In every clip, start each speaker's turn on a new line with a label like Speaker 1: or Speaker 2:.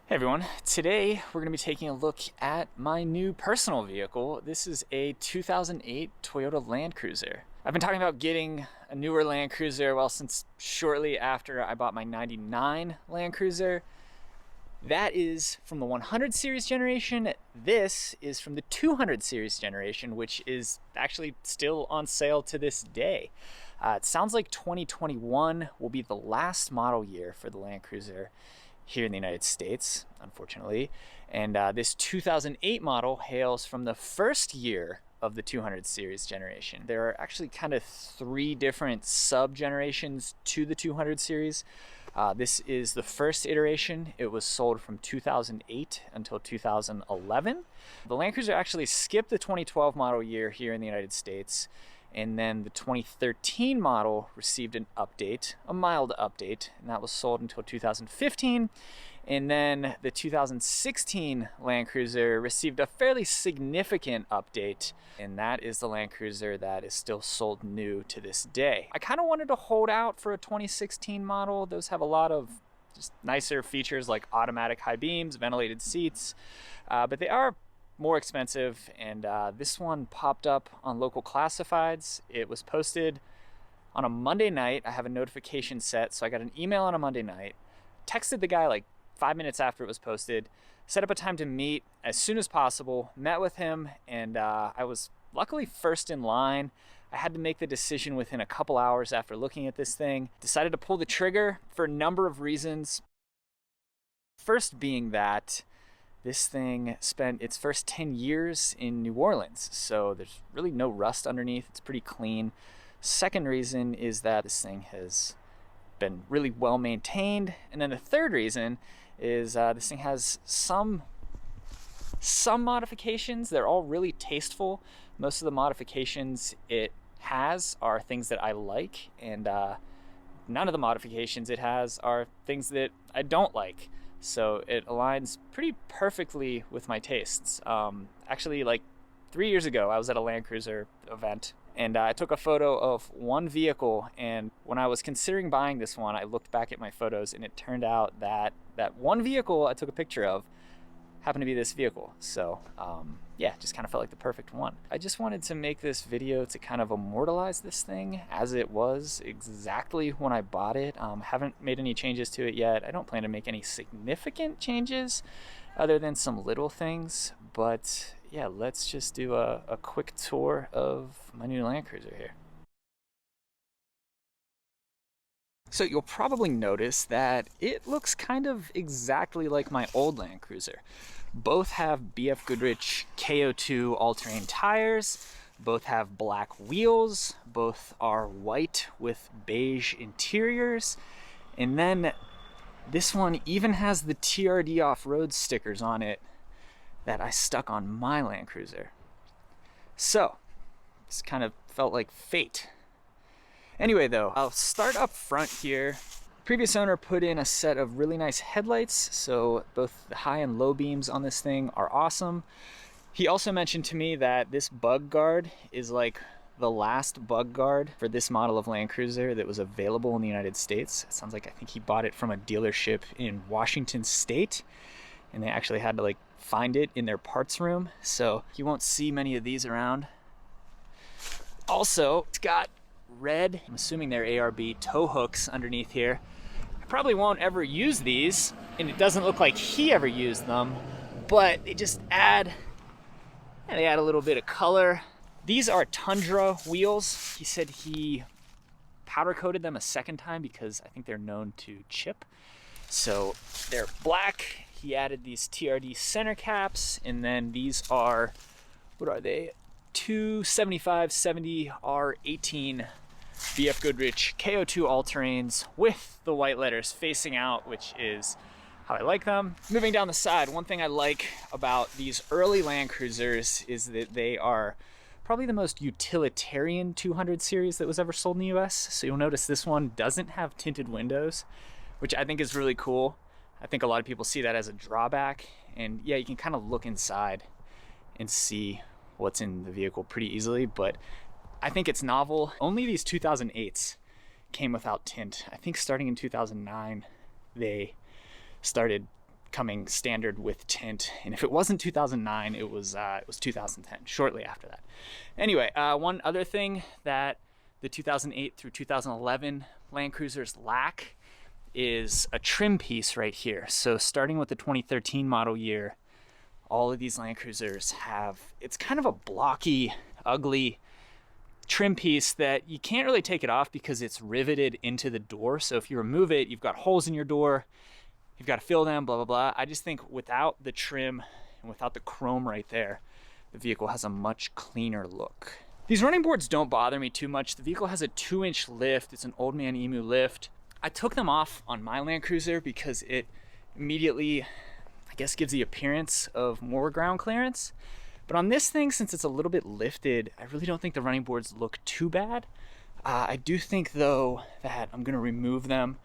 Speaker 1: Hey everyone, today we're going to be taking a look at my new personal vehicle. This is a 2008 Toyota Land Cruiser. I've been talking about getting a newer Land Cruiser, well, since shortly after I bought my 99 Land Cruiser. That is from the 100 series generation. This is from the 200 series generation, which is actually still on sale to this day. It sounds like 2021 will be the last model year for the Land Cruiser here in the United States, unfortunately. And this 2008 model hails from the first year of the 200 series generation. There are actually kind of three different sub-generations to the 200 series. This is the first iteration. It was sold from 2008 until 2011. The Land Cruiser actually skipped the 2012 model year here in the United States, and then the 2013 model received an update, a mild update, and that was sold until 2015. And then the 2016 Land Cruiser received a fairly significant update, and that is the Land Cruiser that is still sold new to this day. I kind of wanted to hold out for a 2016 model. Those have a lot of just nicer features like automatic high beams, ventilated seats, but they are more expensive, and this one popped up on local classifieds. It was posted on a Monday night. I have a notification set, so I got an email on a Monday night, texted the guy like 5 minutes after it was posted, set up a time to meet as soon as possible, met with him, and I was luckily first in line. I had to make the decision within a couple hours after looking at this thing. Decided to pull the trigger for a number of reasons. First being that this thing spent its first 10 years in New Orleans, so there's really no rust underneath. It's pretty clean. Second reason is that this thing has been really well maintained. And then the third reason is this thing has some modifications. They're all really tasteful. Most of the modifications it has are things that I like, and none of the modifications it has are things that I don't like. So it aligns pretty perfectly with my tastes. Actually, like 3 years ago, I was at a Land Cruiser event, and I took a photo of one vehicle, and when I was considering buying this one, I looked back at my photos, and it turned out that that one vehicle I took a picture of happened to be this vehicle. So yeah, just kind of felt like the perfect one. I just wanted to make this video to kind of immortalize this thing as it was exactly when I bought it. Haven't made any changes to it yet. I don't plan to make any significant changes other than some little things, but yeah, let's just do a quick tour of my new Land Cruiser here. So you'll probably notice that it looks kind of exactly like my old Land Cruiser. Both have BF Goodrich KO2 all-terrain tires, both have black wheels, both are white with beige interiors, and then this one even has the TRD off-road stickers on it that I stuck on my Land Cruiser. So, this kind of felt like fate. Anyway though, I'll start up front here. Previous owner put in a set of really nice headlights, so both the high and low beams on this thing are awesome. He also mentioned to me that this bug guard is like the last bug guard for this model of Land Cruiser that was available in the United States. It sounds like I think he bought it from a dealership in Washington State, and they actually had to like find it in their parts room, so you won't see many of these around. Also, it's got red, I'm assuming they're ARB tow hooks underneath here. I probably won't ever use these, and it doesn't look like he ever used them, but they just add a little bit of color. These are Tundra wheels. He said he powder coated them a second time because I think they're known to chip. So they're black. He added these TRD center caps, and then these are, what are they? 275/70 R18 BF Goodrich KO2 all-terrains with the white letters facing out, which is how I like them. Moving down the side, one thing I like about these early Land Cruisers is that they are probably the most utilitarian 200 series that was ever sold in the US. So you'll notice this one doesn't have tinted windows, which I think is really cool. I think a lot of people see that as a drawback, and yeah, you can kind of look inside and see what's in the vehicle pretty easily, but I think it's novel. Only these 2008s came without tint. I think starting in 2009, they started coming standard with tint. And if it wasn't 2009, it was 2010, shortly after that. Anyway, one other thing that the 2008 through 2011 Land Cruisers lack is a trim piece right here. So starting with the 2013 model year, all of these Land Cruisers have, it's kind of a blocky, ugly trim piece that you can't really take it off because it's riveted into the door. So if you remove it, you've got holes in your door, you've got to fill them, blah, blah, blah. I just think without the trim and without the chrome right there, the vehicle has a much cleaner look. These running boards don't bother me too much. The vehicle has a 2-inch lift. It's an Old Man Emu lift. I took them off on my Land Cruiser because it immediately, I guess, gives the appearance of more ground clearance. But on this thing, since it's a little bit lifted, I really don't think the running boards look too bad. I do think, though, that I'm gonna remove them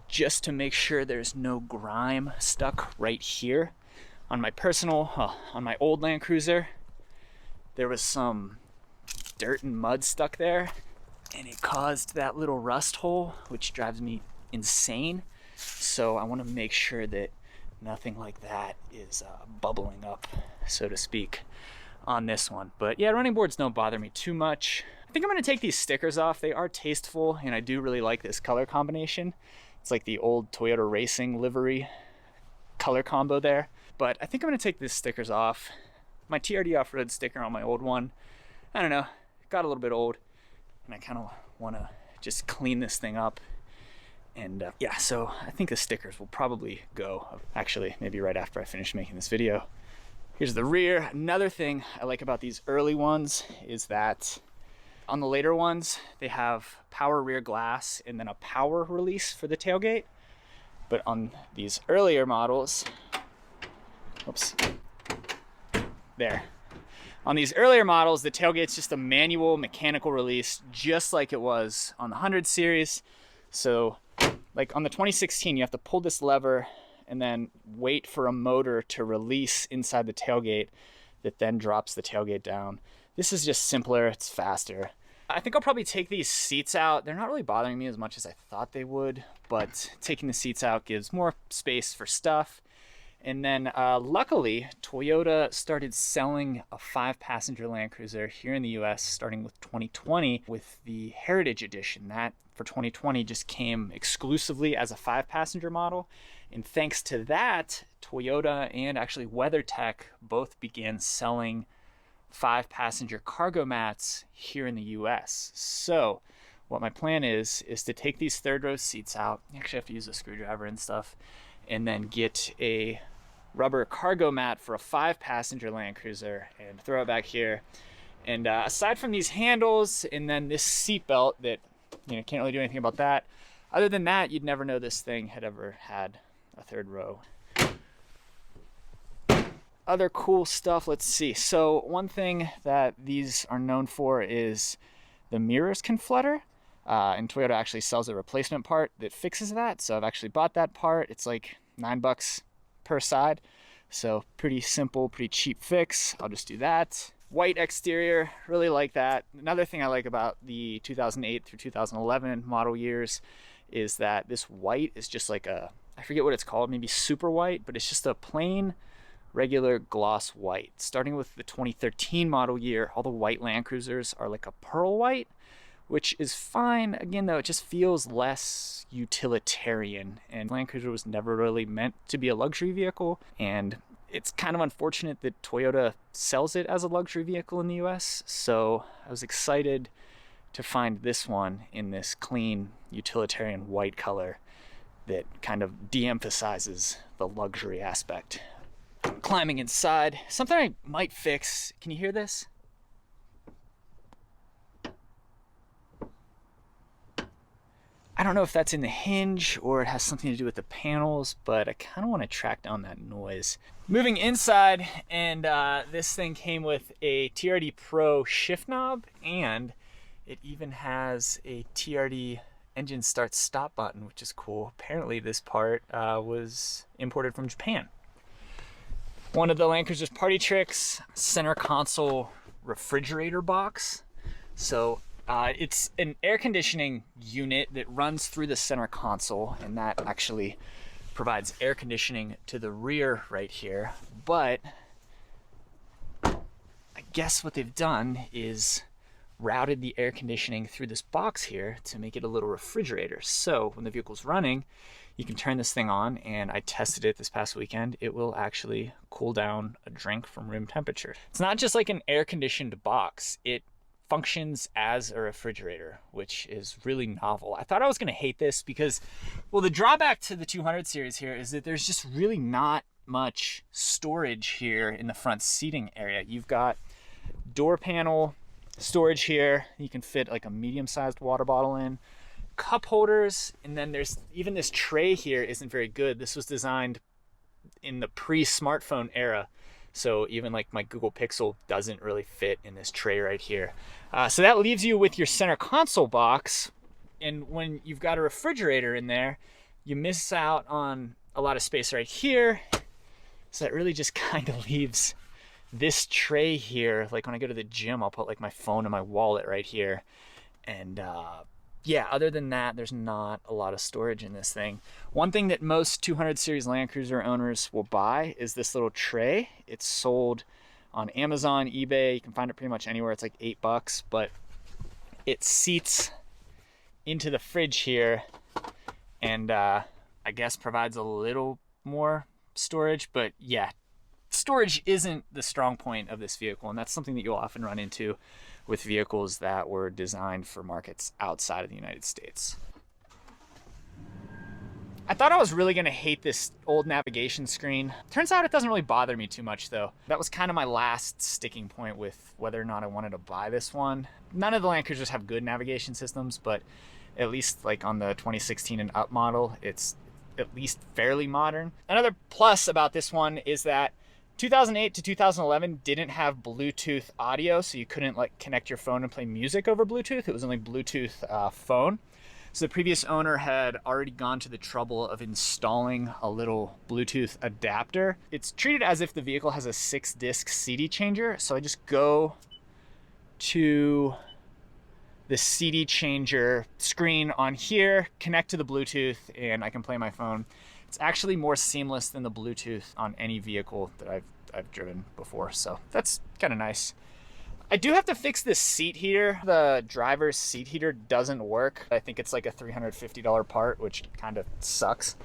Speaker 1: just to make sure there's no grime stuck right here. On my on my old Land Cruiser, there was some dirt and mud stuck there, and it caused that little rust hole, which drives me insane. So I wanna make sure that nothing like that is bubbling up, so to speak, on this one. But yeah, running boards don't bother me too much. I think I'm gonna take these stickers off. They are tasteful, and I do really like this color combination. It's like the old Toyota Racing livery color combo there. But I think I'm gonna take these stickers off. My TRD off-road sticker on my old one, I don't know, got a little bit old, and I kind of wanna just clean this thing up. And yeah, so I think the stickers will probably go, actually, maybe right after I finish making this video. Here's the rear. Another thing I like about these early ones is that on the later ones, they have power rear glass and then a power release for the tailgate. But on these earlier models, oops, there. On these earlier models, the tailgate's just a manual mechanical release, just like it was on the 100 series. So like on the 2016, you have to pull this lever and then wait for a motor to release inside the tailgate that then drops the tailgate down. This is just simpler, it's faster. I think I'll probably take these seats out. They're not really bothering me as much as I thought they would, but taking the seats out gives more space for stuff. And then luckily, Toyota started selling a 5-passenger Land Cruiser here in the US starting with 2020 with the Heritage Edition. That for 2020 just came exclusively as a 5-passenger model. And thanks to that, Toyota and actually WeatherTech both began selling 5-passenger cargo mats here in the US. So what my plan is to take these third row seats out. You actually have to use a screwdriver and stuff, and then get a rubber cargo mat for a 5-passenger Land Cruiser and throw it back here. And aside from these handles and then this seat belt that, you know, can't really do anything about that. Other than that, you'd never know this thing had ever had a third row. Other cool stuff, let's see. So one thing that these are known for is the mirrors can flutter. And Toyota actually sells a replacement part that fixes that. So I've actually bought that part. It's like $9 per side. So pretty simple, pretty cheap fix. I'll just do that. White exterior, really like that. Another thing I like about the 2008 through 2011 model years is that this white is just like a, I forget what it's called, maybe super white, but it's just a plain regular gloss white. Starting with the 2013 model year, all the white Land Cruisers are like a pearl white, which is fine. Again, though, it just feels less utilitarian, and Land Cruiser was never really meant to be a luxury vehicle, and it's kind of unfortunate that Toyota sells it as a luxury vehicle in the US, so I was excited to find this one in this clean utilitarian white color that kind of de-emphasizes the luxury aspect. Climbing inside, something I might fix. Can you hear this? I don't know if that's in the hinge or it has something to do with the panels, but I kind of want to track down that noise. Moving inside, and this thing came with a TRD Pro shift knob, and it even has a TRD engine start stop button, which is cool. Apparently this part was imported from Japan. One of the Land Cruiser's party tricks, center console refrigerator box. So it's an air conditioning unit that runs through the center console, and that actually provides air conditioning to the rear right here, but I guess what they've done is routed the air conditioning through this box here to make it a little refrigerator. So when the vehicle's running, you can turn this thing on, and I tested it this past weekend. It will actually cool down a drink from room temperature. It's not just like an air-conditioned box. It functions as a refrigerator, which is really novel. I thought I was gonna hate this because, well, the drawback to the 200 series here is that there's just really not much storage here in the front seating area. You've got door panel storage here. You can fit like a medium-sized water bottle in, cup holders, and then there's even this tray here isn't very good. This was designed in the pre-smartphone era, so even like my Google Pixel doesn't really fit in this tray right here. So that leaves you with your center console box, and when you've got a refrigerator in there, you miss out on a lot of space right here. So that really just kind of leaves this tray here. Like when I go to the gym, I'll put like my phone and my wallet right here. And yeah, other than that, there's not a lot of storage in this thing. One thing that most 200 series Land Cruiser owners will buy is this little tray. It's sold on Amazon, eBay. You can find it pretty much anywhere. It's like $8, but it seats into the fridge here, and I guess provides a little more storage. But yeah, storage isn't the strong point of this vehicle, and that's something that you'll often run into with vehicles that were designed for markets outside of the United States. I thought I was really gonna hate this old navigation screen. Turns out it doesn't really bother me too much though. That was kind of my last sticking point with whether or not I wanted to buy this one. None of the Land Cruisers have good navigation systems, but at least like on the 2016 and up model, it's at least fairly modern. Another plus about this one is that 2008 to 2011 didn't have Bluetooth audio, so you couldn't like connect your phone and play music over Bluetooth. It was only Bluetooth phone. So the previous owner had already gone to the trouble of installing a little Bluetooth adapter. It's treated as if the vehicle has a 6-disc CD changer. So I just go to the CD changer screen on here, connect to the Bluetooth, and I can play my phone. It's actually more seamless than the Bluetooth on any vehicle that I've driven before, so that's kind of nice. I do have to fix this seat heater. The driver's seat heater doesn't work. I think it's like a $350 part, which kind of sucks.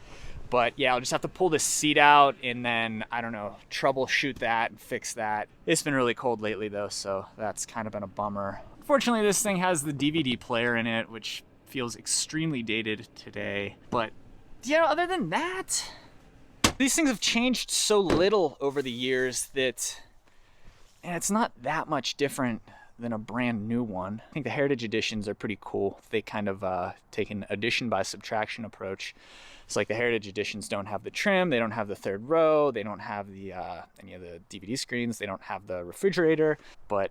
Speaker 1: But yeah, I'll just have to pull this seat out and then, I don't know, troubleshoot that and fix that. It's been really cold lately though, so that's kind of been a bummer. Fortunately, this thing has the DVD player in it, which feels extremely dated today. But yeah, other than that, these things have changed so little over the years that, and it's not that much different than a brand new one. I think the Heritage Editions are pretty cool. They kind of take an addition by subtraction approach. It's like the Heritage Editions don't have the trim, they don't have the third row, they don't have the any of the DVD screens, they don't have the refrigerator, but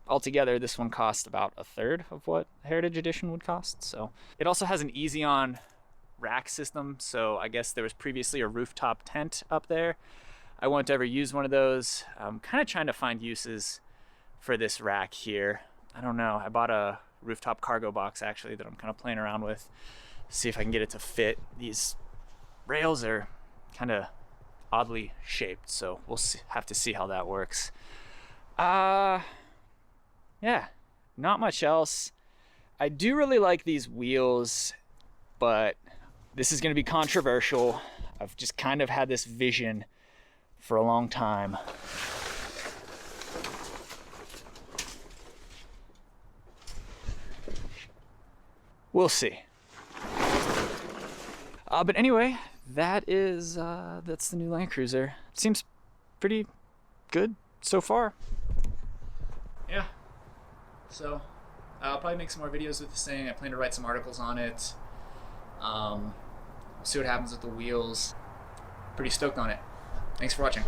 Speaker 1: altogether this one costs about a third of what Heritage Edition would cost. So it also has an easy on rack system, so I guess there was previously a rooftop tent up there. I won't ever use one of those. I'm kind of trying to find uses for this rack here. I don't know. I bought a rooftop cargo box actually that I'm kind of playing around with, see if I can get it to fit. These rails are kind of oddly shaped, so we'll have to see how that works. Yeah, not much else. I do really like these wheels, but this is going to be controversial. I've just kind of had this vision for a long time. We'll see. But anyway, that's the new Land Cruiser. Seems pretty good so far. Yeah. So I'll probably make some more videos with this thing. I plan to write some articles on it. We'll see what happens with the wheels. Pretty stoked on it. Thanks for watching.